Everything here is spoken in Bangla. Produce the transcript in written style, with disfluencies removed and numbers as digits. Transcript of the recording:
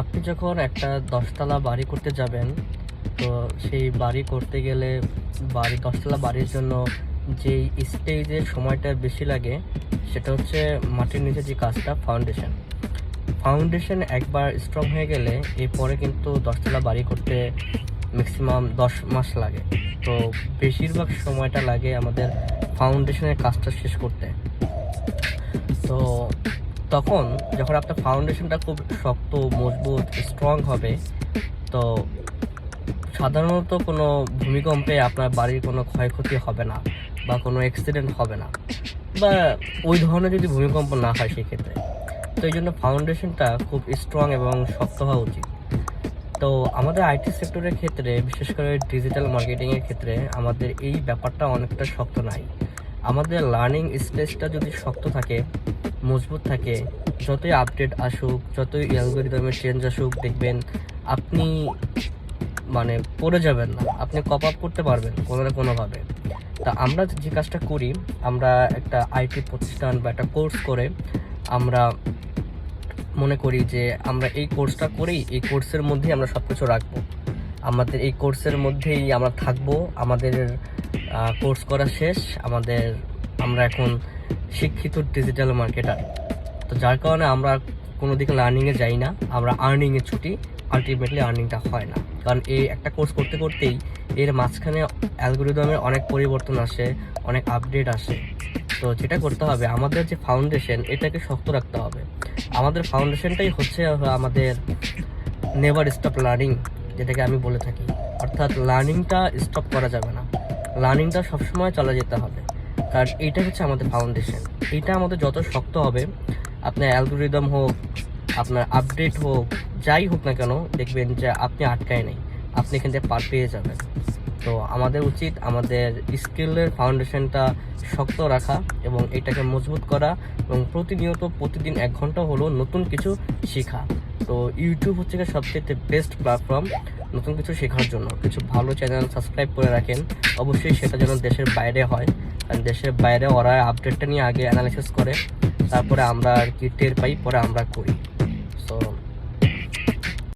আপনি যখন একটা 10 তলা বাড়ি করতে যাবেন, তো সেই বাড়ি করতে গেলে 10 তলা বাড়ির জন্য যেই স্টেজে সময়টা বেশি লাগে সেটা হচ্ছে মাটির নিচে যে কাজটা ফাউন্ডেশন একবার স্ট্রং হয়ে গেলে এরপরে কিন্তু 10 তলা বাড়ি করতে ম্যাক্সিমাম 10 মাস লাগে। তো বেশিরভাগ সময়টা লাগে আমাদের ফাউন্ডেশনের কাজটা শেষ করতে। তো তখন যখন আপনার ফাউন্ডেশনটা খুব শক্ত, মজবুত, স্ট্রং হবে, তো সাধারণত কোনো ভূমিকম্পে আপনার বাড়ির কোনো ক্ষয়ক্ষতি হবে না বা কোনো অ্যাক্সিডেন্ট হবে না, বা ওই ধরনের যদি ভূমিকম্প না হয় সেক্ষেত্রে। তো এই জন্য ফাউন্ডেশনটা খুব স্ট্রং এবং শক্ত হওয়া উচিত। তো আমাদের আইটি সেক্টরের ক্ষেত্রে, বিশেষ করে ডিজিটাল মার্কেটিংয়ের ক্ষেত্রে আমাদের এই ব্যাপারটা অনেকটা শক্ত নাই। আমাদের লার্নিং স্টেজটা যদি শক্ত থাকে, মজবুত থাকে, যতই আপডেট আসুক, যতই অ্যালগরিদমের চেঞ্জ আসুক, দেখবেন আপনি পড়ে যাবেন না, আপনি কপ আপ করতে পারবেন কোনো না কোনোভাবে। তা আমরা যে কাজটা করি, আমরা একটা আইটি প্রতিষ্ঠান বা একটা কোর্স করে আমরা মনে করি যে আমরা এই কোর্সটা করেই এই কোর্সের মধ্যেই আমরা সব কিছু রাখবো, আমাদের এই কোর্সের মধ্যেই আমরা থাকবো, আমাদের কোর্স করা শেষ, আমরা এখন শিক্ষিত ডিজিটাল মার্কেটার। তো যার কারণে আমরা কোনো দিকে লার্নিংয়ে যাই না, আমরা আর্নিংয়ে ছুটি। আলটিমেটলি আর্নিংটা হয় না, কারণ এই একটা কোর্স করতে করতেই এর মাঝখানে অ্যালগরিদমের অনেক পরিবর্তন আসে, অনেক আপডেট আসে। তো যেটা করতে হবে, আমাদের যে ফাউন্ডেশন এটাকে শক্ত রাখতে হবে। আমাদের ফাউন্ডেশনটাই হচ্ছে আমাদের নেভার স্টপ লার্নিং, যেটাকে আমি বলে থাকি। অর্থাৎ লার্নিংটা স্টপ করা যাবে না, লার্নিংটা সবসময় চলে যেতে হবে, কারণ এইটা হচ্ছে আমাদের ফাউন্ডেশন। এইটা আমাদের যত শক্ত হবে, আপনার অ্যালগরিদম হোক, আপনার আপডেট হোক, যাই হোক না কেন, দেখবেন যে আপনি আটকায় নেই, আপনি এখান থেকে পার পেয়ে যাবেন। তো আমাদের উচিত আমাদের স্কিলের ফাউন্ডেশনটা শক্ত রাখা এবং এটাকে মজবুত করা, এবং প্রতিদিন 1 ঘন্টা হলো নতুন কিছু শেখা। তো ইউটিউব হচ্ছে সবচেয়ে বেস্ট প্ল্যাটফর্ম নতুন কিছু শেখার জন্য। কিছু ভালো চ্যানেল সাবস্ক্রাইব করে রাখেন, অবশ্যই সেটা যেন দেশের বাইরে হয়, কারণ দেশের বাইরে ওরা আপডেটটা নিয়ে আগে অ্যানালাইসিস করে, তারপরে আমরা আর কি টের পাই, পরে আমরা করি।